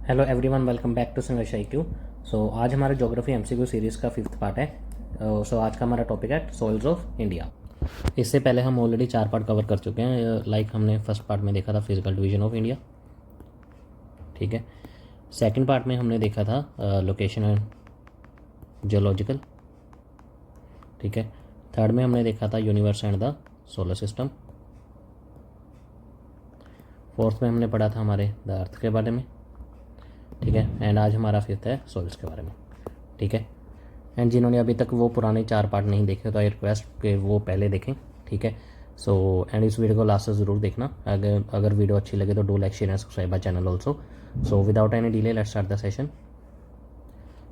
Hello everyone, welcome back to Sangharsh IQ। So आज हमारा geography MCQ series का 5th part है। सो आज का हमारा टॉपिक है सॉइल्स ऑफ इंडिया। इससे पहले हम ऑलरेडी 4 पार्ट कवर कर चुके हैं। लाइक हमने फर्स्ट पार्ट में देखा था फिजिकल डिवीजन ऑफ इंडिया, ठीक है। सेकंड पार्ट में हमने देखा था लोकेशन एंड जियोलॉजिकल, ठीक है। थर्ड में हमने देखा था universe and the solar system. Fourth में हमने पढ़ा था हमारे द अर्थ के बारे में, ठीक है। एंड आज हमारा 5th है सॉइल्स के बारे में, ठीक है। एंड जिन्होंने अभी तक वो पुराने 4 पार्ट नहीं देखे तो आई रिक्वेस्ट कि वो पहले देखें, ठीक है। सो एंड इस वीडियो को लास्ट तक ज़रूर देखना। अगर वीडियो अच्छी लगे तो do like share and subscribe my channel also. So without any delay let's start the session.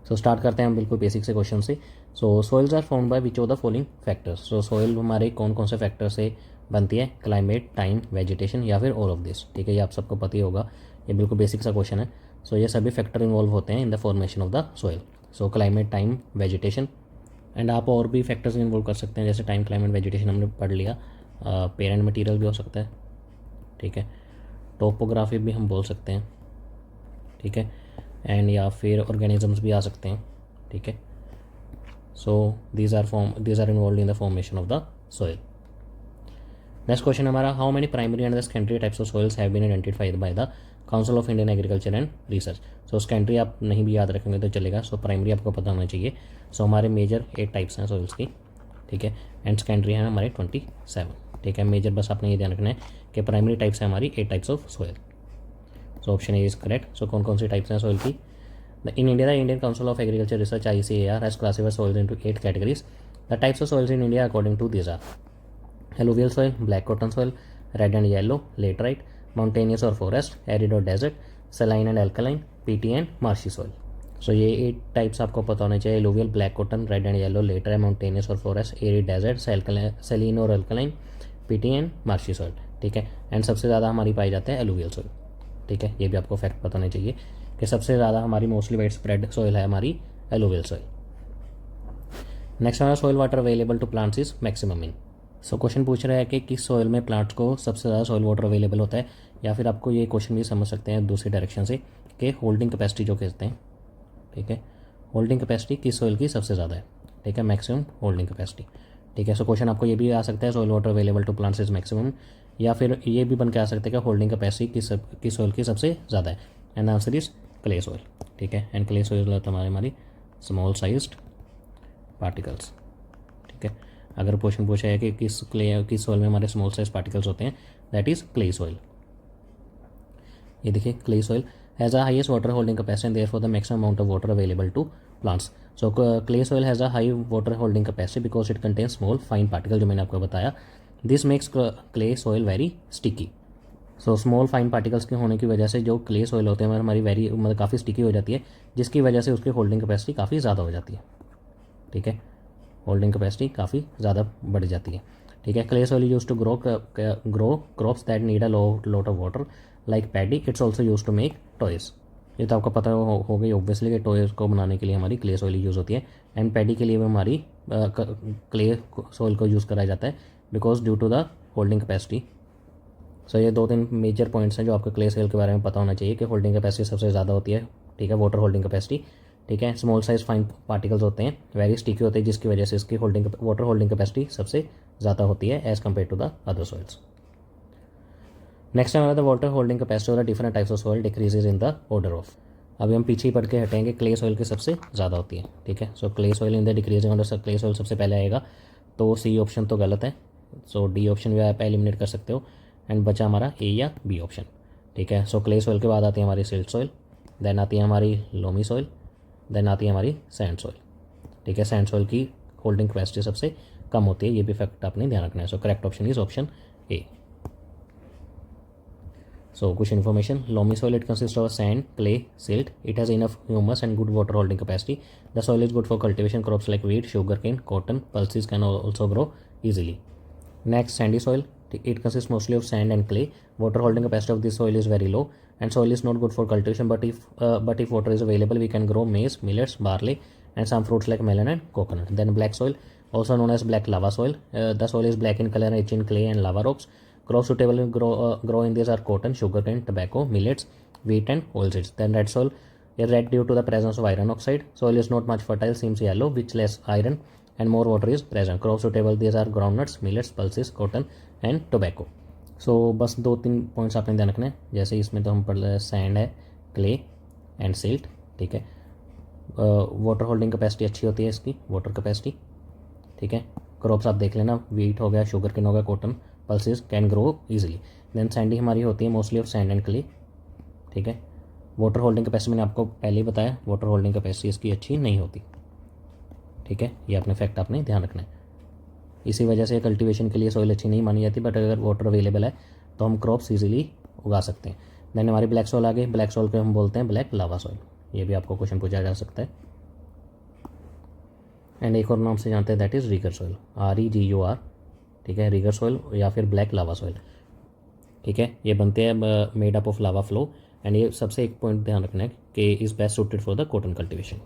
So स्टार्ट करते हैं हम बिल्कुल बेसिक से क्वेश्चन से। So soils are found by which of the following factors. So soil हमारे कौन कौन से फैक्टर से बनती है? क्लाइमेट, टाइम, वेजिटेशन या फिर ऑल ऑफ दिस, ठीक है। ये आप सबको पता ही होगा, ये बिल्कुल बेसिक सा क्वेश्चन है। सो ये सभी फैक्टर इन्वॉल्व होते हैं इन the formation of the soil. So climate, time, vegetation, and आप और भी फैक्टर्स इन्वॉल्व कर सकते हैं, जैसे टाइम, क्लाइमेट, वेजिटेशन हमने पढ़ लिया। पेरेंट मटेरियल भी हो सकता है, ठीक है। टोपोग्राफी भी हम बोल सकते हैं, ठीक है। एंड या फिर ऑर्गेनिजम्स भी आ सकते हैं, ठीक है। So these are involve in the formation of the soil. Next question हमारा, how many primary and the secondary types of soils have been identified by the council of Indian agriculture and research. So secondary आप नहीं भी याद रखेंगे तो चलेगा। So primary आपको पता होना चाहिए। सो हमारे मेजर 8 टाइप्स हैं सॉइल्स की, ठीक है। एंड सेकेंडरी हैं हमारे 27, ठीक है। मेजर बस आपने ये ध्यान रखना है कि प्राइमरी टाइप्स है हमारी 8 types of soil. So option A is correct. So कौन कौन सी टाइप्स हैं सॉइल की? In India the Indian council of agriculture research ICAR has classified soils into 8 categories. The types of soils in India according to this are alluvial soil, black cotton soil, red and yellow, laterite, mountainous or forest, arid or desert, saline and alkaline, peaty and marshy soil. सो ये 8 types आपको पता होने चाहिए। Alluvial, black cotton, red and yellow, laterite, mountainous और forest, arid desert, सैलिन और alkaline, PT and marshy soil, ठीक है। And सबसे ज़्यादा हमारी पाई जाते हैं एलुवियल सॉइल, ठीक है। ये भी आपको फैक्ट पता होने चाहिए कि सबसे ज़्यादा हमारी मोस्टली वाइड स्प्रेड सॉइल है हमारी एलुवियल सॉइल। नेक्स्ट हमारा soil water available to plants is maximum in. So question पूछ रहा है कि किस सॉइल में प्लांट्स को सबसे ज़्यादा सॉइल वाटर अवेलेबल होता है, या फिर आपको ये क्वेश्चन भी समझ सकते हैं दूसरी डायरेक्शन से कि होल्डिंग कैपेसिटी जो कहते हैं, ठीक है। होल्डिंग कैपेसिटी किस सॉइल की सबसे ज़्यादा है, ठीक है, मैक्सिमम होल्डिंग कैपेसिटी, ठीक है। सो क्वेश्चन आपको ये भी आ सकता है soil water available to plants is maximum, या फिर ये भी बन के आ सकता है कि होल्डिंग कैपेसिटी किस सॉइल की सबसे ज़्यादा है। And answer is clay soil, ठीक है। एंड क्ले सॉइल होता है हमारी स्मॉल साइज्ड पार्टिकल्स, ठीक है। अगर क्वेश्चन पूछा है कि किस सॉइल में हमारे स्मॉल साइज पार्टिकल्स होते हैं, दैट इज क्ले सॉइल। ये देखिए, clay soil has a highest water holding capacity and therefore the maximum amount of water available to plants. So clay soil has a high water holding capacity because it contain small fine particle, जो मैंने आपको बताया। This makes clay soil very sticky. So small fine particles के होने की वजह से जो क्ले सॉइल होते हैं हमारी वेरी मतलब काफ़ी स्टिकी हो जाती है, जिसकी वजह से उसकी होल्डिंग कैपेसिटी काफ़ी ज़्यादा हो जाती है, ठीक है। होल्डिंग कैपेसिटी काफ़ी ज़्यादा बढ़ जाती है, ठीक है। Clay soil use to grow crops that need a lot of water like paddy. It's also use to make toys. ये तो आपको पता हो गई ऑब्वियसली कि टॉयज को बनाने के लिए हमारी क्ले सॉइल यूज़ होती है। एंड पैडी के लिए भी हमारी क्ले सॉइल को यूज़ करा जाता है because due to the holding capacity. So ये 2-3 मेजर पॉइंट्स हैं जो आपको क्ले सॉइल के बारे में पता होना चाहिए कि होल्डिंग कैपेसिटी सबसे ज़्यादा होती है, ठीक है, वाटर होल्डिंग कैपेसिटी, ठीक है। स्मॉल साइज फाइन पार्टिकल्स होते हैं, वेरी स्टिकी होते हैं, जिसकी वजह से इसकी वाटर होल्डिंग कैपेसिटी सबसे ज़्यादा होती है as compare to the other soils. Next हमारा the water holding capacity of the different types of soil decreases in the order of. अभी हम पीछे ही पढ़ के हटेंगे, क्ले सॉइल की सबसे ज़्यादा होती है, ठीक है। So clay soil in the decreasing order, clay soil सबसे पहले आएगा, तो सी ऑप्शन तो गलत है। सो डी ऑप्शन भी आप एलिमिनेट कर सकते हो। एंड बचा हमारा ए या बी ऑप्शन, ठीक है। सो क्ले सॉइल के बाद आती है हमारी सिल्ट सॉइल, देन आती है हमारी लोमी सॉइल, देन आती है हमारी सैंड सॉइल, ठीक है। सैंड सॉइल की होल्डिंग कैपेसिटी सबसे कम होती है, ये भी फैक्ट आपने ध्यान रखना है। So correct option is option A. So कुछ information, loamy soil it consist of sand, clay, silt, it has enough humus and good water holding capacity. The soil is good for cultivation crops like wheat, sugarcane, cotton, pulses can also grow easily. Next, sandy soil. It consists mostly of sand and clay. Water holding capacity of this soil is very low, and soil is not good for cultivation. But if water is available, we can grow maize, millets, barley, and some fruits like melon and coconut. Then black soil, also known as black lava soil. The soil is black in color, rich in clay and lava rocks. Crops suitable grow in these are cotton, sugarcane, tobacco, millets, wheat and oilseeds. Then red soil is red due to the presence of iron oxide. Soil is not much fertile, seems yellow, which less iron and more water is present. Crop suitable these are groundnuts, millets, pulses, cotton and tobacco. सो बस 2-3 points आपने ध्यान रखना है। जैसे इसमें तो हम पढ़ रहे हैं सैंड है, क्ले एंड सिल्ट, ठीक है। वाटर होल्डिंग कैपेसिटी अच्छी होती है इसकी, वाटर कैपेसिटी, ठीक है। क्रॉप्स आप देख लेना, वीट हो गया, शुगर केन हो गया, cotton, pulses can grow easily. Then sandy हमारी होती है mostly of sand and clay, ठीक है। वाटर होल्डिंग कैपेसिटी मैंने आपको पहले ही बताया, वाटर होल्डिंग कैपेसिटी इसकी अच्छी नहीं होती, ठीक है। ये अपने फैक्ट आपने ध्यान रखना है। इसी वजह से कल्टीवेशन के लिए सॉइल अच्छी नहीं मानी जाती, बट अगर वाटर अवेलेबल है तो हम क्रॉप्स ईजिली उगा सकते हैं। देन हमारी ब्लैक सॉइल आ गई। ब्लैक सॉइल को हम बोलते हैं ब्लैक लावा सॉइल। ये भी आपको क्वेश्चन पूछा जा सकता है। एंड एक और नाम से जानते हैं, that is regur soil, REGUR, ठीक है। रिगर सॉइल या फिर ब्लैक लावा सॉइल, ठीक है। ये बनते हैं made up of lava flow. And ये सबसे एक पॉइंट ध्यान रखना है कि is best suited for the cotton cultivation,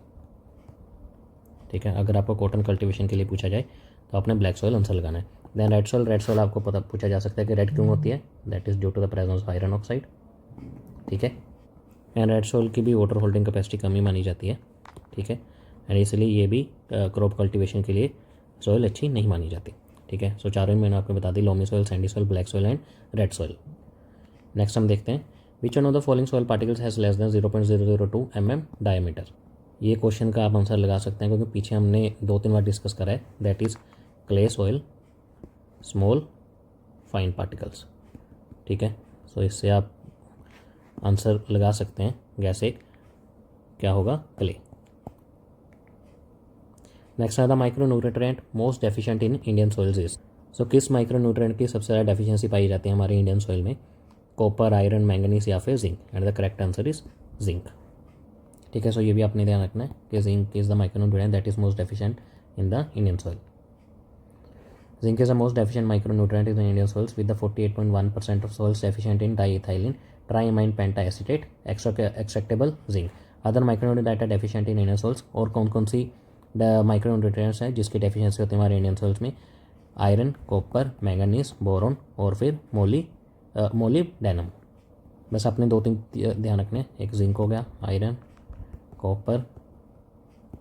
ठीक है। अगर आपको कॉटन कल्टिवेशन के लिए पूछा जाए तो आपने ब्लैक सॉइल आंसर लगाना है। Then red soil, red soil आपको पता पूछा जा सकता है कि रेड क्यों होती है, that is due to the presence of iron oxide, ठीक है। एंड रेड सॉइल की भी वाटर होल्डिंग कैपेसिटी कमी मानी जाती है, ठीक है। एंड इसलिए ये भी क्रॉप कल्टिवेशन के लिए सॉइल अच्छी नहीं मानी जाती, ठीक है। सो चारों मैंने आपको बता दी, loamy soil, sandy soil, black soil and red soil. Next हम देखते हैं, which one of the following soil particles has less than 0.002 mm diameter. ये क्वेश्चन का आप आंसर लगा सकते हैं क्योंकि पीछे हमने 2-3 बार डिस्कस करा है, that is clay soil, small fine particles, ठीक है। सो इससे आप आंसर लगा सकते हैं, गैसे क्या होगा, क्ले। नेक्स्ट है the micronutrient most deficient in Indian soils is. So किस माइक्रोन्यूट्रिएंट की सबसे ज़्यादा डेफिशिएंसी पाई जाती है हमारे इंडियन सॉइल में, कॉपर, आयरन, मैंगनीज या फिर zinc. And the correct answer is zinc, ठीक है। सो ये भी आपने ध्यान रखना है कि zinc is the micronutrient that is most deficient in the Indian soil. Zinc is the most deficient micronutrient in the Indian soils with the 48.1% of soils deficient in diethylene triamine pentacetate extractable zinc. Other micronutrients that are deficient in Indian soils, और कौन कौन सी micronutrients हैं जिसकी deficiency होती है हमारे Indian souls में, iron, copper, manganese, boron और फिर मोलिब्डेनम। बस आपने 2-3 ध्यान रखने, एक जिंक हो गया, आयरन, कॉपर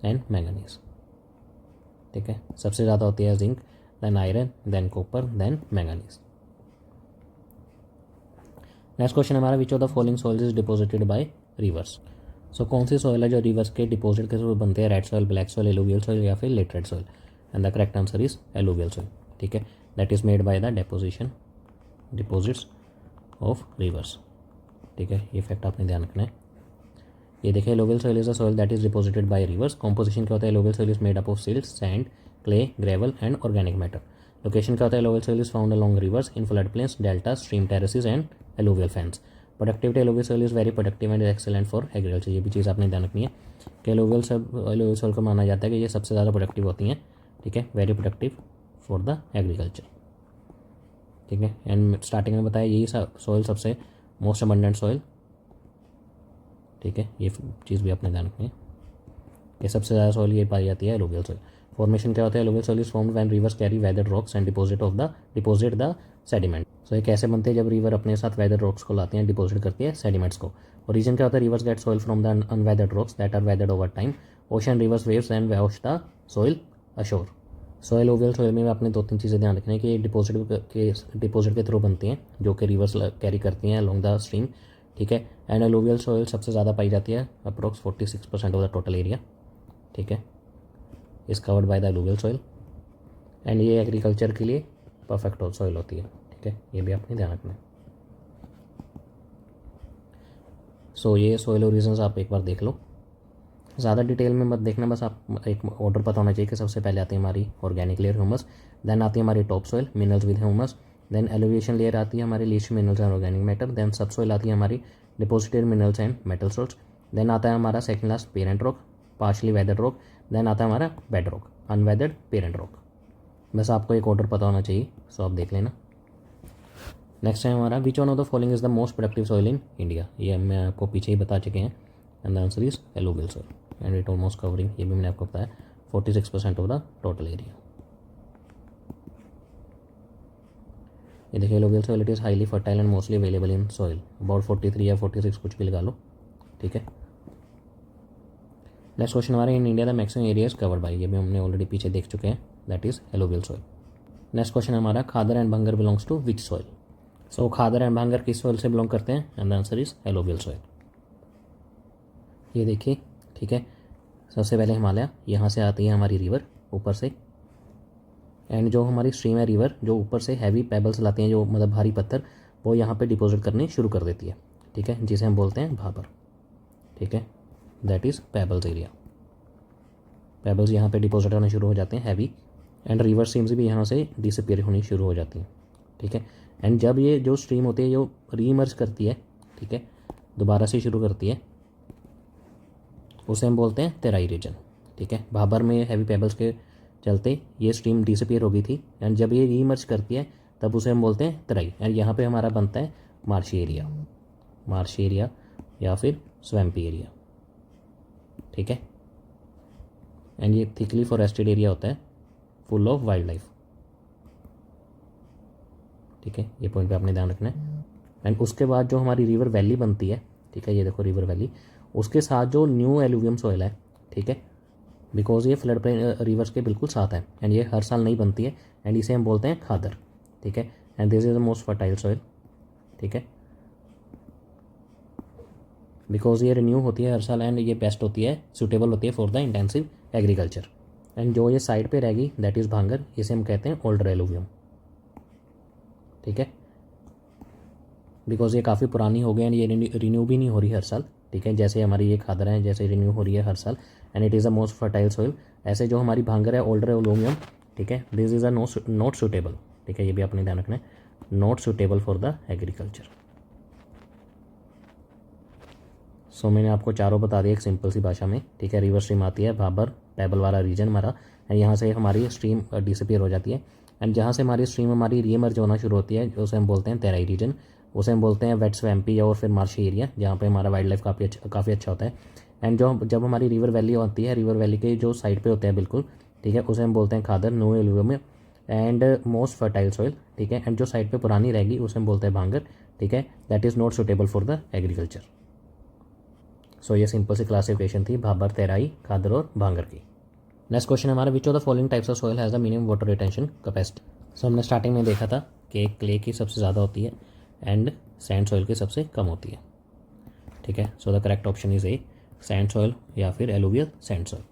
एंड मैंगनीज, ठीक है। सबसे ज़्यादा होती है zinc, then iron, then copper, then manganese. Next question हमारा, which of the following soils is deposited by rivers. So कौन सी सॉइल है जो रिवर्स के डिपोजिट के थ्रू बनते हैं, red soil, black soil, alluvial soil या फिर laterite soil. And the correct answer is alluvial soil, ठीक है। That is made by the deposits of reverse, ठीक है। ये फैक्ट आपने ध्यान रखना है। ये देखिए, alluvial soil is a soil that is deposited by reverse. Composition क्या होता है, alluvial soil is made up of silt, sand, clay, gravel and organic matter. Location क्या होता है, alluvial soil is found along rivers, in flood plains, deltas, stream terraces and alluvial fans. Productivity, alluvial soil is very productive and excellent for agriculture. ये भी चीज़ आपने ध्यान रखनी है कि alluvial soil को माना जाता है कि ये सबसे ज़्यादा प्रोडक्टिव होती हैं, ठीक है, very productive for the agriculture, ठीक है। एंड स्टार्टिंग में बताया यही सॉइल सबसे मोस्ट अबंडेंट सॉइल, ठीक है। ये चीज़ भी आपने ध्यान रखनी है कि सबसे ज़्यादा सॉइल ये पाई जाती है एलुवियल सॉइल। फॉर्मेशन क्या होता है, alluvial soil is formed when rivers carry weathered rocks and deposit the sediment. So ये कैसे बनते हैं, जब रिवर अपने साथ वेदर्ड रॉक्स को लाती हैं, डिपोजिट करती है सेडिमेंट्स को। और रीजन क्या होता है, rivers get soil from the unweathered rocks that are weathered over time, ocean rivers waves and wash the soil ashore. So alluvial soil में आपने 2-3 चीज़ें ध्यान रखनी है कि डिपोजिट के थ्रू बनती हैं जो कि रिवर्स कैरी करती हैं अलॉन्ग द स्ट्रीम, ठीक है। एंड एलुवियल सॉइल सबसे ज़्यादा पाई जाती है, approx 46% of the total area, ठीक है, is covered by the alluvial soil. And ये एग्रीकल्चर के लिए परफेक्ट सॉइल होती है, ठीक है। ये भी आपने ध्यान रखना है। सो ये सॉइल ओरिजिन्स आप एक बार देख लो, ज़्यादा डिटेल में मत देखना, बस आप एक ऑर्डर पता होना चाहिए कि सबसे पहले आती है हमारी ऑर्गेनिक लेयर ह्यूमस, देन आती है हमारी top soil minerals with humus, then elevation layer आती है हमारी leach minerals and organic matter, then sub soil आती है हमारी deposited minerals and metal salts, then आता है हमारा second last parent rock, partially weathered rock, then आता है हमारा bed rock, unweathered parent rock. बस आपको एक ऑर्डर पता होना चाहिए, सो आप देख लेना। नेक्स्ट है हमारा, which one of the following is the most productive soil in India. ये मैं आपको पीछे ही बता चुके हैं, and the answer is alluvial soil and it almost covering, ये भी मैंने आपको बताया, 46% ऑफ द टोटल एरिया। ये देखिए alluvial soil it is highly fertile and mostly available in soil, about 43 या 46 कुछ भी लगा लो, ठीक है। नेक्स्ट क्वेश्चन हमारे in India the maximum areas covered by, ये भी हमने ऑलरेडी पीछे देख चुके हैं, that is alluvial soil. Next question हमारा khadar and bhangar belongs to which soil. So khadar and bhangar किस सॉइल से बिलोंग करते हैं, and the answer is alluvial soil. ये देखिए, ठीक है, सबसे पहले हिमालय, यहाँ से आती है हमारी रिवर ऊपर से, एंड जो हमारी स्ट्रीम है रिवर जो ऊपर से हैवी पेबल्स लाती हैं, जो मतलब भारी पत्थर, वो यहाँ पे डिपॉजिट करनी शुरू कर देती है, ठीक है, जिसे हम बोलते हैं भाबर, ठीक है, that is pebbles area. Pebbles यहाँ पे डिपॉजिट होने शुरू हो जाते हैं हैवी, एंड रिवर स्ट्रीम्स भी यहाँ से डिसअपीयर होनी शुरू हो जाती हैं, ठीक है। एंड जब ये जो स्ट्रीम होती है जो रीइमर्ज करती है, ठीक है, दोबारा से शुरू करती है, उसे हम बोलते हैं तेराई रीजन, ठीक है। भाबर में हैवी पेबल्स के चलते ये स्ट्रीम डिसअपीयर हो गई थी, एंड जब ये रीइमर्ज करती है तब उसे हम बोलते हैं तराई, एंड यहाँ पे हमारा बनता है मार्शी एरिया, मार्शी एरिया या फिर स्वैम्पी एरिया, ठीक है। एंड ये थिकली फॉरेस्टेड एरिया होता है, फुल ऑफ वाइल्ड लाइफ, ठीक है, ये पॉइंट पे आपने ध्यान रखना है। एंड उसके बाद जो हमारी रिवर वैली बनती है, ठीक है, ये देखो रिवर वैली, उसके साथ जो न्यू एलुवियम सॉइल है, ठीक है, बिकॉज ये फ्लड प्लेन रिवर्स के बिल्कुल साथ है, एंड ये हर साल नहीं बनती है, एंड इसे हम बोलते हैं खादर, ठीक है। And this is the most fertile soil, ठीक है, बिकॉज ये रिन्यू होती है हर साल, एंड ये बेस्ट होती है, सूटेबल होती है for the intensive agriculture. And जो ये साइड पे रहेगी दैट इज़ भांगर, इसे हम कहते हैं ओल्डर एलुवियम, ठीक है, बिकॉज ये काफ़ी पुरानी हो गई एंड ये रिन्यू भी नहीं हो रही हर साल, ठीक है, जैसे हमारी ये खादर है जैसे रिन्यू हो रही है हर साल, and it is a most fertile soil. ऐसे जो हमारी भांगर है ओल्डर एलुमिनियम, ठीक है, this is a not suitable, ठीक है, ये भी आपने ध्यान रखना है, not suitable for the agriculture. So मैंने आपको चारों बता दिया एक सिंपल सी भाषा में, ठीक है। रिवर स्ट्रीम आती है, भाबर पेबल वाला रीजन हमारा, एंड यहाँ से हमारी स्ट्रीम डिसअपीयर हो जाती है, एंड जहाँ से हमारी स्ट्रीम हमारी रीइमर्ज होना शुरू होती है, उसे हम बोलते हैं तेराई रीजन, उसे हम बोलते हैं वेट स्वैम्पी और फिर मार्शी एरिया, जहाँ पे हमारा वाइल्ड लाइफ काफ़ी अच्छा होता है। एंड जब हमारी रिवर वैली आती है, रिवर वैली के जो साइड पे होते हैं बिल्कुल, ठीक है, उसे हम बोलते हैं khadar, new alluvium and most fertile soil, ठीक है। एंड जो साइड पे पुरानी रहेगी उसे हम बोलते हैं भांगर, ठीक है, that is not suitable for the agriculture. So ये सिंपल सी क्लासिफिकेशन थी भाबर, तेराई, खादर और भांगर की। नेक्स्ट क्वेश्चन हमारा, which of the following types of soil has the minimum water retention capacity. So हमने स्टार्टिंग में देखा था कि क्ले की सबसे ज़्यादा होती है एंड सैंड सॉइल की सबसे कम होती है, ठीक है। So the correct option is a, sand soil या फिर alluvial sand soil.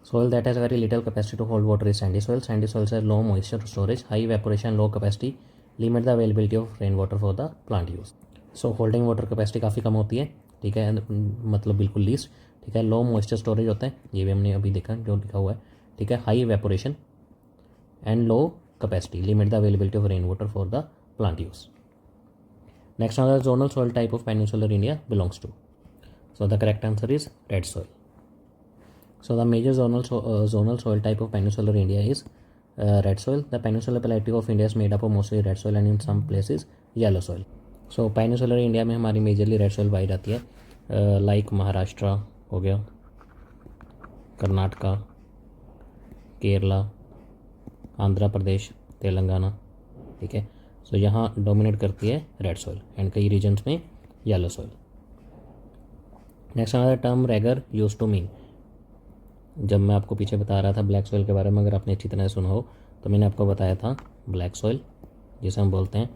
Soil that has very little capacity to hold water is sandy soil. Sandy soils have low moisture storage, high evaporation, low capacity, limit the availability of rainwater for the plant use. So holding water capacity काफ़ी कम होती है, ठीक है, मतलब बिल्कुल least, ठीक है। Low moisture storage होता है, ये भी हमने अभी देखा जो लिखा हुआ है, ठीक है। High evaporation and low capacity, limit the availability of rain water for the plant use. Next the zonal soil type of peninsular India belongs to. So the correct answer is red soil. So the major zonal soil type of peninsular India is red soil. The peninsular plateau of India is made up of mostly red soil and in some places yellow soil. So peninsular India में हमारी majorly red soil पाई जाती है, like Maharashtra हो गया, कर्नाटका, केरला, आंध्र प्रदेश, तेलंगाना, ठीक है। सो यहाँ dominate करती है रेड सोइल एंड कई रीजन्स में yellow soil. Next another term regur use to mean. जब मैं आपको पीछे बता रहा था ब्लैक सॉइल के बारे में, अगर आपने अच्छी तरह सुना हो तो मैंने आपको बताया था ब्लैक सॉइल जिसे हम बोलते हैं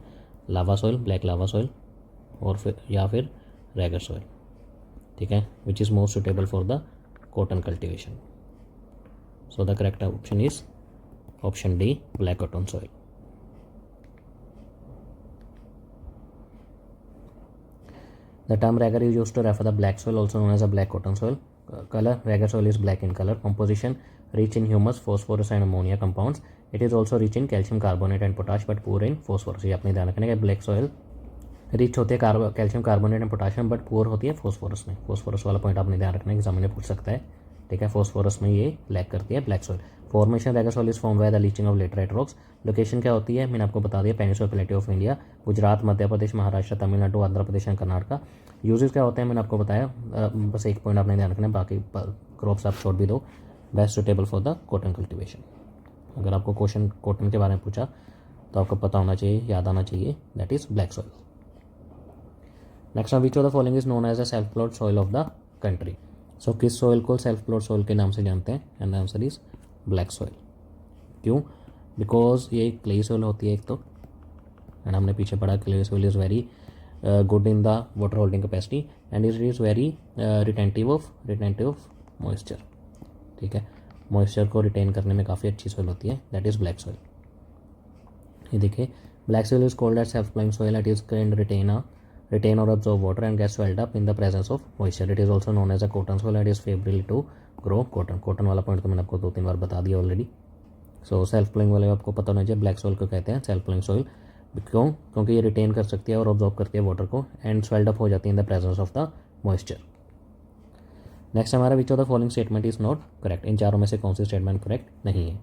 लावा सॉइल, ब्लैक लावा सॉइल, और फिर या फिर रेगर सॉइल, ठीक है, which is most suitable for the cotton cultivation. So the correct option is option D, black cotton soil. The term regar is used to refer the black soil, also known as a black cotton soil. Color, regar soil is black in color. Composition, rich in humus, phosphorus and ammonia compounds. It is also rich in calcium carbonate and potash, but poor in phosphorus. ये अपने ध्यान रखने का, black soil rich होती है calcium carbonate and potassium, but poor होती है phosphorus में. फॉस्फोरस वाला पॉइंट आपने ध्यान रखना है, एग्जाम में पूछ सकता है, ठीक है. फॉस्फोरस में ये लैक करती है black soil. Formation Regar soil is form by the leaching of laterite rocks. Location क्या होती है मैंने आपको बता दिया, peninsular Plato of India, Gujarat, Madhya Pradesh, Maharashtra, Tamil Nadu, Andhra Pradesh and Karnataka. Uses क्या होते हैं मैंने आपको बताया, बस एक पॉइंट आपने ध्यान रखना है, बाकी क्रॉप्स आप छोड़ भी दो. Best suitable for the cotton cultivation. अगर आपको क्वेश्चन कॉटन के बारे में पूछा तो आपको पता होना चाहिए, याद आना चाहिए, that is black soil. Next which of the following is known as a self plot soil of the country. So किस सॉइल को सेल्फ प्लॉट सॉइल के नाम से जानते हैं? And answer is black soil. क्यों? बिकॉज ये क्ले सॉइल होती है एक तो, एंड हमने पीछे पढ़ा clay soil is very good in the water holding capacity and it is very retentive of moisture. ठीक है, मॉइस्चर को रिटेन करने में काफ़ी अच्छी सॉइल होती है, दैट इज़ ब्लैक सॉइल। ये देखिए, black soil is called as self plying soil, it is can retain or absorb water and get swelled up in the presence of moisture. It is also known as a cotton soil and is favorable to grow cotton. Cotton वाला point तो मैंने आपको 2-3 बार बता दिया already. So self प्लाइंग वाले आपको पता होना चाहिए, ब्लैक सॉइल को कहते हैं सेल्फ प्लाइंग सॉइल। क्यों? क्योंकि ये रिटेन कर सकती है और ऑब्जॉर्ब करती है वाटर को एंड स्वेल्ड अप हो जाती है in the presence of the moisture. Next हमारा which of the following statement is not correct. इन चारों में से कौन सी स्टेटमेंट करेक्ट नहीं है?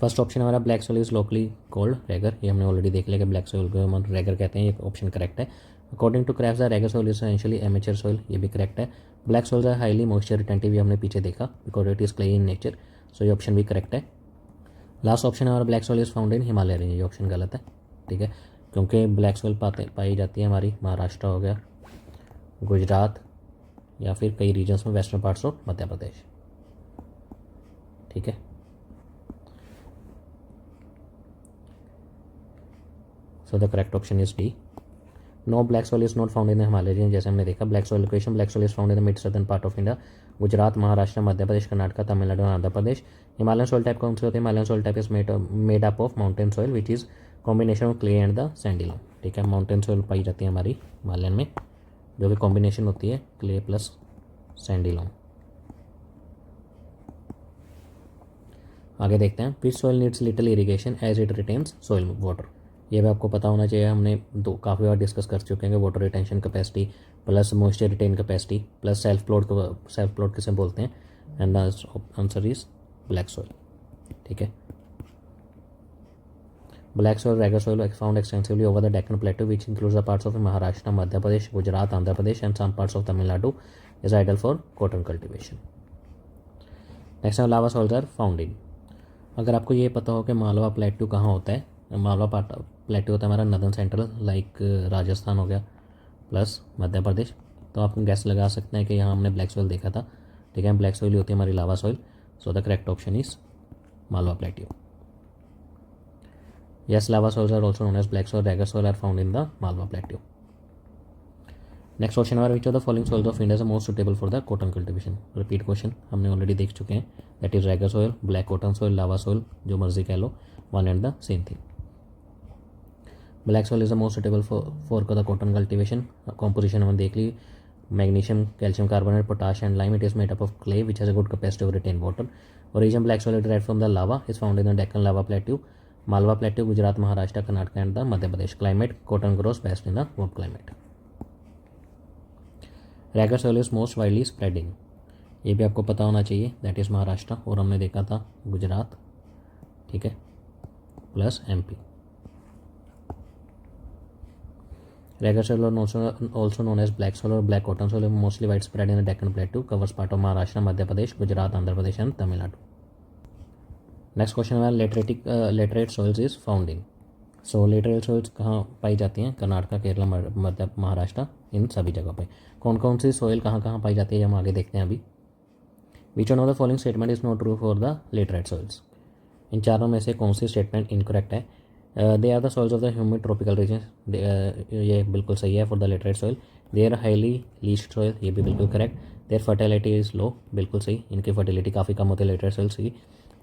फर्स्ट ऑप्शन हमारा black soil is locally called regur, ये हमने ऑलरेडी देख लिया कि ब्लैक सॉइल को हम रेगर कहते हैं, ये ऑप्शन करेक्ट है। According to Kraft the regur soil is essentially a mature soil, ये भी करेक्ट है। Black soil are highly moisture retentive, ये हमने पीछे देखा, because it is clay in nature, so ये ऑप्शन भी करेक्ट है। लास्ट ऑप्शन हमारा black soil is found in Himalaya range, ये ऑप्शन गलत है। ठीक है, क्योंकि ब्लैक सॉइल पाई जाती है हमारी महाराष्ट्र हो गया, गुजरात या फिर कई रीजन्स में western parts of Madhya Pradesh. ठीक है, so the correct option is D. No black soil is not found in the Himalaya region, जैसे हमने देखा black soil location, black soil is found in the mid southern part of India, Gujarat, Maharashtra, Madhya Pradesh, Karnataka, Tamil Nadu, Andhra Pradesh. Himalayan soil type कौन से होते हैं? Himalayan soil type is made up of mountain soil which is combination of clay and the sandy loam. ठीक है, mountain soil पाई जाती है हमारी Himalayan में, जो कि कॉम्बिनेशन होती है क्ले प्लस सैंडी लोम। आगे देखते हैं, which soil needs little irrigation as it retains soil water. ये भी आपको पता होना चाहिए, हमने काफ़ी बार डिस्कस कर चुके हैं कि water retention capacity plus moisture retain capacity plus self plot किसे बोलते हैं, and answer is black soil. ठीक है, black soil regur soil found extensively over the Deccan plateau which includes the parts of Maharashtra, Madhya Pradesh, Gujarat, Andhra Pradesh and some parts of Tamil Nadu is idle for cotton cultivation. Next lava soils are found in. अगर आपको ये पता हो कि मालवा प्लेटू कहाँ होता है, मालवा प्लेटू होता है हमारा नदर्न सेंट्रल, लाइक राजस्थान हो गया प्लस मध्य प्रदेश, तो आप गैस लगा सकते हैं कि यहाँ हमने ब्लैक सॉइल देखा था। ठीक है, ब्लैक सॉइल होती है हमारी lava soil, so the correct option is Malwa plateau. Yes, lava soils are also known as black soil, regur soil are found in the Malwa plateau. Next question हमारा which of the following soils of India is most suitable for the cotton cultivation. Repeat question हमने already देख चुके हैं, that is regur soil, black cotton soil, lava soil, जो मर्जी कह लो, one and the same thing. Black soil is the most suitable for the cotton cultivation. Composition हमने देख ली, magnesium, calcium carbonate, potash and lime. It is made up of clay which has a good capacity of retain water. Origin black soil derived from the lava is found in the Deccan lava plateau, Malwa plateau, Gujarat, Maharashtra, Karnataka and the Madhya Pradesh. Climate, cotton grows best in the warm climate. Regur soil is most widely spreading, ये भी आपको पता होना चाहिए, that is Maharashtra, और हमने देखा था गुजरात। ठीक है, plus MP। Regar soil also known as black soil or black cotton soil, mostly widespread in the Deccan Plateau, covers part of Maharashtra, Madhya Pradesh, Gujarat, Andhra Pradesh and Tamil Nadu. Next question हमारा laterite soils is found in. So laterite soils कहाँ पाई जाती हैं? कर्नाटक, केरला, मध्य, महाराष्ट्र, इन सभी जगह पे। कौन कौन सी सॉइल कहाँ कहाँ पाई जाती है हम आगे देखते हैं अभी। Which one of the following statement is not true for the laterite soils. इन चारों में से कौन सी स्टेटमेंट इनकरेक्ट है? They are the soils of the humid tropical region, ये बिल्कुल सही है for the laterite soil. They are highly leached soil, ये भी बिल्कुल correct. Their fertility is low, बिल्कुल सही, इनकी फर्टिलिटी काफ़ी कम होती है लेटरेट सॉइल्स की।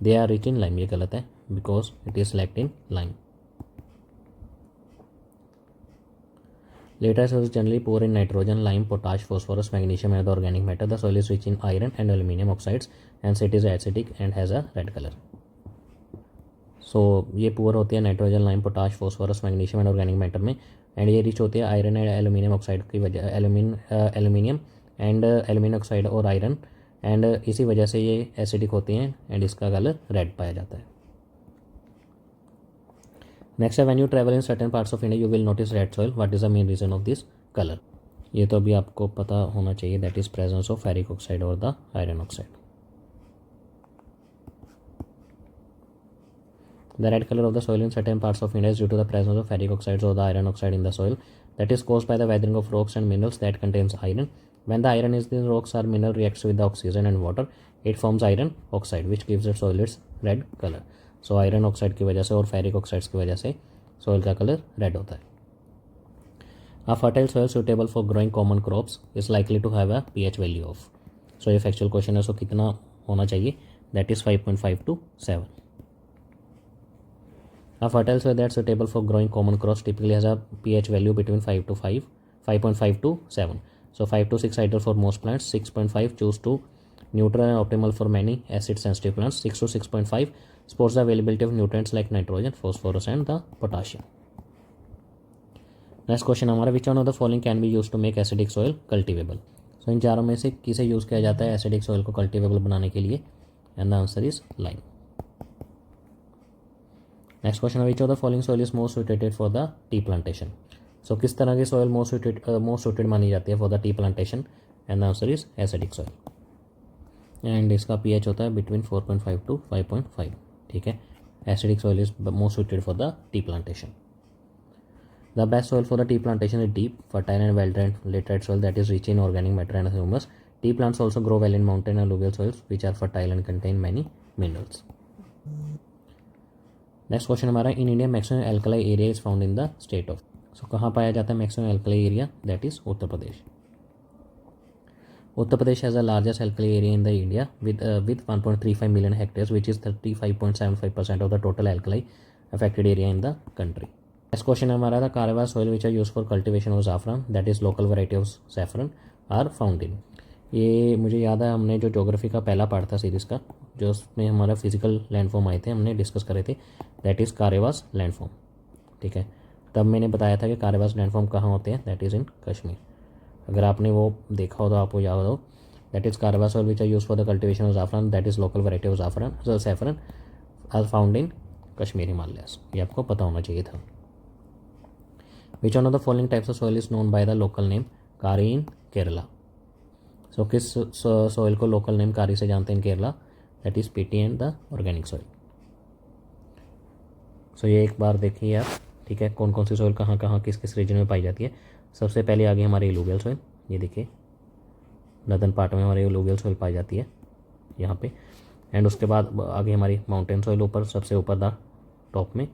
They are rich in lime, ये गलत है, because it is lacked in lime. Laterite soil generally poor in nitrogen, lime, potash, phosphorus, magnesium and organic matter. The soil is rich in iron and aluminium oxides and it is acidic and has a red colour. So ये poor होती है nitrogen, lime, potash, phosphorus, magnesium and organic matter में, and ये rich होती है iron and aluminium oxide की वजह, aluminium and aluminium oxide और आयरन, एंड इसी वजह से ये एसिडिक होती हैं एंड इसका कलर रेड पाया जाता है। नेक्स्ट है, when you travel in certain parts of India you will notice red soil, what is the main reason of this colour. ये तो अभी आपको पता होना चाहिए, that is presence of ferric oxide और the iron oxide. The red color of the soil in certain parts of India is due to the presence of ferric oxides or the iron oxide in the soil that is caused by the weathering of rocks and minerals that contains iron. When the iron is in rocks or mineral reacts with the oxygen and water, it forms iron oxide which gives the soil its red color. So iron oxide की वजह से और ferric oxides की वजह से soil का color red होता है. A fertile soil suitable for growing common crops is likely to have a pH value of. So ये factual question है. So कितना होना चाहिए? That is 5.5 to 7. A fertile soil that's suitable for growing common crops typically has a pH value between 5.5 to 7. So 5 to 6 ideal for most plants, 6.5 choose to neutral and optimal for many acid sensitive plants, 6 to 6.5 supports the availability of nutrients like nitrogen, phosphorus and the potassium. Next question हमारा, which one of the following can be use to make acidic soil cultivable. So इन चारों में से किसे use किया जाता है acidic soil को कल्टिवेबल बनाने के लिए? And the answer is lime. Next question, which of the following soil is most suited for the tea plantation. So किस तरह की सॉइल मोस्ट सुटेड मानी जाती है for the tea plantation? And the answer is acidic soil. And इसका pH होता है between 4.5 to 5.5. ठीक है, acidic soil is most suited for the tea plantation. The best soil for the tea plantation is deep, fertile and well-drained laterite soil that is rich in organic matter and humus. Tea plants also grow well in mountain and alluvial soils which are fertile and contain many minerals. Next question हमारा, in India maximum alkali area is found in the state of. So कहाँ पाया जाता है maximum alkali area? That is Uttar Pradesh. Uttar Pradesh has the largest alkali area in the India with 1.35 million hectares which is 35.75% of the total alkali affected area in the country. Next question हमारा था, Karewa soil which are use for cultivation of ज़ाफ़रान that is local variety of saffron are found in. ये मुझे याद है हमने जो geography का पहला पार्ट था सीरीज़ का, जो उसमें हमारा फिजिकल लैंडफॉर्म आए थे, हमने डिस्कस करे थे, दैट इज़ कारेवास लैंडफॉर्म. ठीक है, तब मैंने बताया था कि कारेवास लैंडफॉर्म कहाँ होते हैं, दैट इज़ इन कश्मीर. अगर आपने वो देखा हो तो आपको याद हो, that is Karewas soil which are use for the cultivation of ज़ाफ़रान that is local variety of ज़ाफ़रान saffron are found in Kashmir Himalayas. ये आपको पता होना चाहिए था. Which one of the following types of soil is known by the local name कारी in Kerala. So किस soil को local name कारी से जानते हैं in Kerala? That is PT and the organic soil. So ये एक बार देखिए आप, ठीक है, कौन कौन सी soil कहाँ कहाँ किस किस रीजन में पाई जाती है. सबसे पहले आगे हमारी एलुवियल soil, ये देखिए नदन पार्ट में हमारी एलुवियल soil पाई जाती है यहाँ पे. एंड उसके बाद आगे हमारी माउंटेन soil ऊपर सबसे ऊपर द टॉप में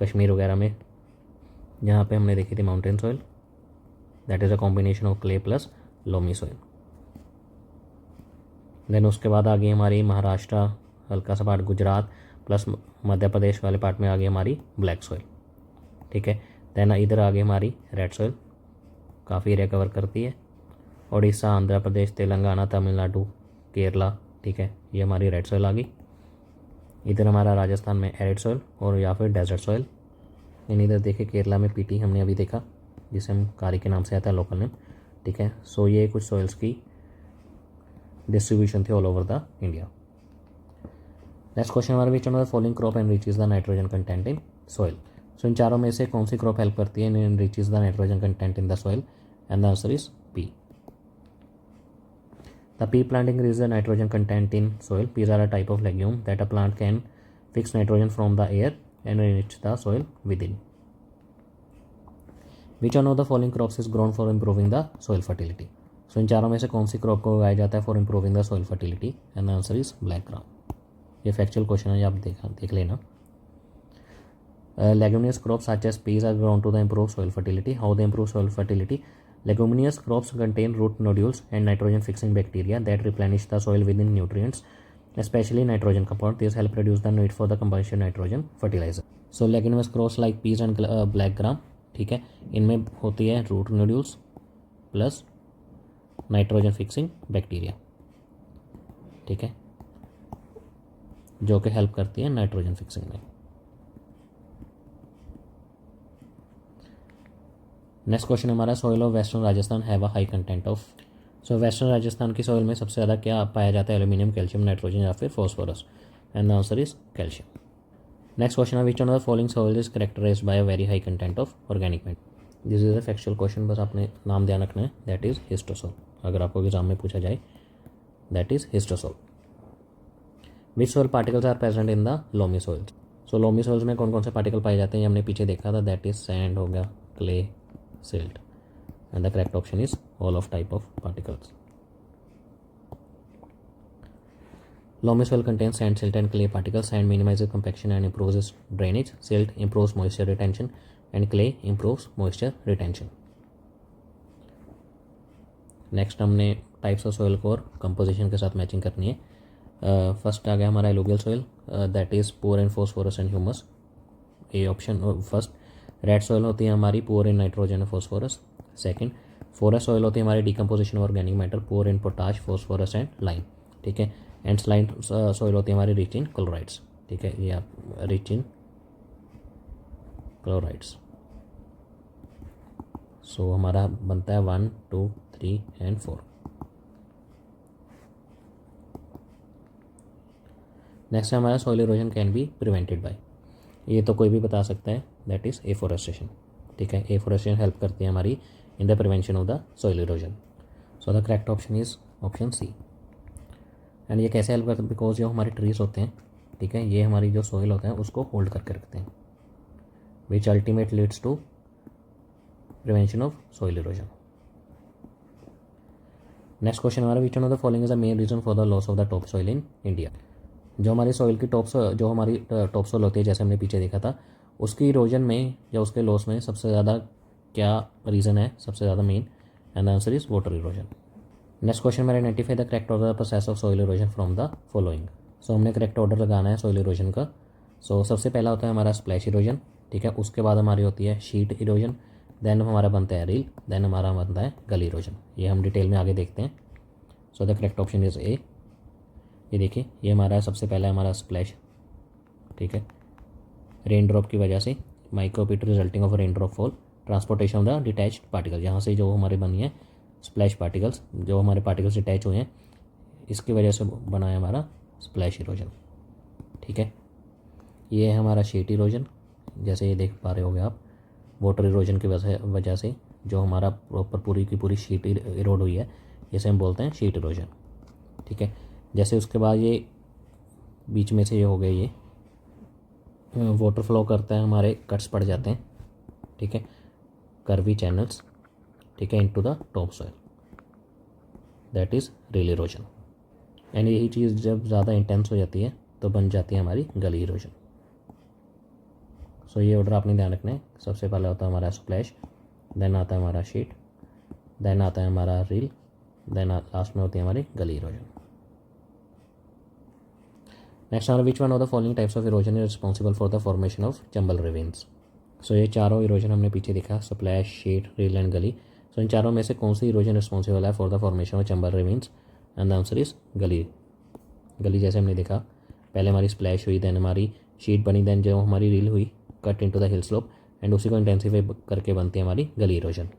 कश्मीर वगैरह में जहाँ पे हमने देखी थी mountain soil, that is a combination of clay plus loamy soil. Then उसके बाद आ गई हमारी महाराष्ट्र, हल्का सा पार्ट गुजरात प्लस मध्य प्रदेश वाले पार्ट में आ गई हमारी ब्लैक सॉइल. ठीक है, देन इधर आ गई हमारी रेड सॉइल, काफ़ी एरिया कवर करती है. उड़ीसा, आंध्र प्रदेश, तेलंगाना, तमिलनाडु, केरला. ठीक है, ये हमारी रेड सॉइल आ गई. इधर हमारा राजस्थान में एरिड सॉइल और या फिर डेजर्ट सॉइल. इधर देखिए केरला में पीटी हमने अभी देखा, जिसे हम कारी के नाम से आता है लोकल नेम. ठीक है, सो ये कुछ सॉइल्स की डिस्ट्रीब्यूशन थी all over the India. Next question हमारा, which one of the following crop enriches the nitrogen content in soil. So इन चारों में से कौन सी क्रॉप हेल्प करती है in enriches the nitrogen content in the soil? And the answer is pea. The pea plant increases the nitrogen content in soil. Peas are a type of legume that a plant can fix nitrogen from the air and enrich the soil within. Which one of the following crops is grown for improving the soil fertility? So इन चारों में से कौन सी crop को उगाया जाता है for improving the soil fertility? And the answer is black gram. ये फैक्चुअल क्वेश्चन है, आप देख लेना. Leguminous crops such as peas are grown to the improve soil fertility. How they improve soil fertility? Leguminous crops contain root nodules and nitrogen fixing bacteria that replenish the soil within nutrients, especially nitrogen compound. These help reduce the need for the combustion nitrogen fertilizer. So leguminous crops like peas and black gram, ठीक है, इनमें होती है root nodules plus nitrogen fixing bacteria. ठीक है, जो कि help करती है नाइट्रोजन फिक्सिंग में. नेक्स्ट क्वेश्चन हमारा, soil of western Rajasthan have a high content of. So western Rajasthan की सॉइल में सबसे ज़्यादा क्या पाया जाता है? एल्यूमिनियम, कैल्शियम, नाइट्रोजन या फिर phosphorus. And the answer is calcium. Next question है, which one of the following soil is characterised by a very high content of organic matter. This is a factual question, बस आपने नाम ध्यान रखना है, that is हिस्टोसॉल. अगर आपको exam में पूछा जाए, that is histosol. Which soil particles are present in the loamy soil. So loamy soils में कौन कौन से पार्टिकल पाए जाते हैं ये हमने पीछे देखा था, दैट इज सैंड हो गया, clay, silt, and the correct option is all of type of particles. Loamy soil contains sand, silt, and clay particles. Sand minimizes compaction and improves its drainage. Silt improves moisture retention, and clay improves moisture retention. Next हमने types of soil को और composition के साथ matching करनी है. First आ गया हमारा alluvial soil, that is poor in phosphorus and humus. A option first. Red soil होती है हमारी poor in nitrogen and phosphorus. Second, forest soil होती है हमारी decomposition of organic matter, poor in potash, phosphorus and lime. ठीक है. And slime soil होती है हमारी रिच इन क्लोराइड्स. ठीक है, ये आप रिच इन क्लोराइड्स. सो हमारा बनता है 1, 2, 3 एंड 4. नेक्स्ट है हमारा soil erosion can be prevented by. ये तो कोई भी बता सकता है, दैट इज़ एफोरेस्टेशन. ठीक है, एफोरेस्टेशन हेल्प करती है हमारी in the prevention of the soil erosion. So the correct option is option C. And ये कैसे हेल्प करते हैं, बिकॉज जो हमारे ट्रीज होते हैं, ठीक है, ये हमारी जो सॉइल होता है उसको होल्ड करके रखते हैं, which ultimate leads to prevention of soil erosion. Next question हमारा, which one of the following is the main reason for the loss of the top soil in India. जो हमारी सॉइल की जो हमारी टॉप सॉइल होती है, जैसे हमने पीछे देखा था, उसकी इरोजन में या उसके लॉस में सबसे ज़्यादा क्या रीज़न है, सबसे ज़्यादा main, and the answer is water erosion. Next question में identify the correct order process of soil erosion from the following. So हमने करेक्ट ऑर्डर लगाना है सॉइल इरोजन का. सो सबसे पहला होता है हमारा स्प्लैश इरोजन. ठीक है, उसके बाद हमारी होती है शीट इरोजन, देन हमारा बनता है रील, देन हमारा बनता है गली इरोजन. ये हम डिटेल में आगे देखते हैं. सो the correct option is a. ये देखिए, ये हमारा सबसे पहला हमारा स्प्लैश. ठीक है, रेन ड्रॉप की वजह से, micropit resulting of rain drop fall, transportation of the detached particle, यहाँ से जो हमारे बनी है स्प्लैश पार्टिकल्स, जो हमारे पार्टिकल्स अटैच हुए हैं, इसकी वजह से बना है हमारा स्प्लैश इरोजन. ठीक है, ये है हमारा शीट इरोजन, जैसे ये देख पा रहे होगे आप, वाटर इरोजन की वजह से जो हमारा प्रॉपर पूरी की पूरी शीट इरोड हुई है, इसे हम बोलते हैं शीट इरोजन. ठीक है, जैसे उसके बाद ये बीच में से ये हो गए, ये वाटर फ्लो करता है, हमारे कट्स पड़ जाते हैं. ठीक है, कर्वी चैनल्स. ठीक है, into the top soil, that is reel erosion. And यही चीज़ जब ज़्यादा इंटेंस हो जाती है तो बन जाती है हमारी गली इरोजन. सो ये ऑर्डर आपने ध्यान रखना है. सबसे पहले होता है हमारा स्प्लैश, देन आता है हमारा शीट, देन आता है हमारा रील, देन लास्ट में होती है हमारी गली इरोजन. नेक्स्ट हमारा, which one of the following types of erosion is responsible for the formation of Chambal ravines. So ये चारों इरोजन हमने पीछे देखा, स्प्लैश, शीट, रील एंड गली. सो इन चारों में से कौन सी इरोजन रिस्पॉन्सिबल है for the formation of Chambal ravines, and the answer is गली. गली जैसे हमने देखा, पहले हमारी स्प्लैश हुई, देन हमारी शीट बनी, देन जो हमारी रील हुई, cut into the hill slope, and उसी को इंटेंसिफाई करके बनती है हमारी गली इरोजन.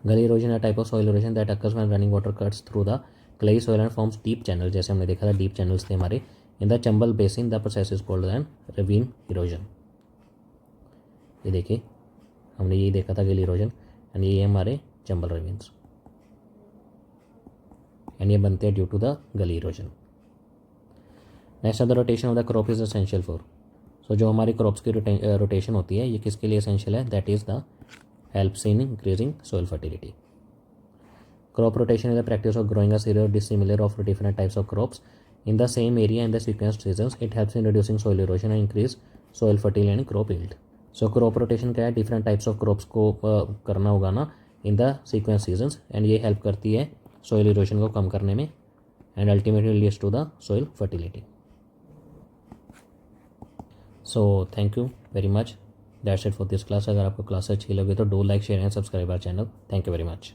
गली इरोजन है type of soil erosion that occurs when running water cuts through the clayey soil and forms deep channel. जैसे हमने देखा था, डीप चैनल्स थे हमारे in the Chambal basin. The process is called an ravine erosion. ये देखिए, हमने यही देखा था गली इरोजन, एंड ये हमारे चंबल रेवीन्स, एंड ये बनते हैं due to the gully erosion. Next, the rotation of the crop is essential for. So जो हमारी क्रॉप्स की रोटेशन होती है, ये किसके लिए एसेंशियल है, that is the helps in increasing soil fertility. Crop rotation is the practice of growing a serial dissimilar of different types of crops in the same area in the sequenced seasons. It helps in reducing soil erosion and increase soil fertility and crop yield. So crop rotation क्या है, different types of crops को करना होगा ना in the sequenced seasons, and ये help करती है soil erosion को कम करने में, and ultimately leads to the soil fertility. So thank you very much. That's it for this class. अगर आपको क्लास अच्छी लगी तो do like, share and subscribe our channel. Thank you very much.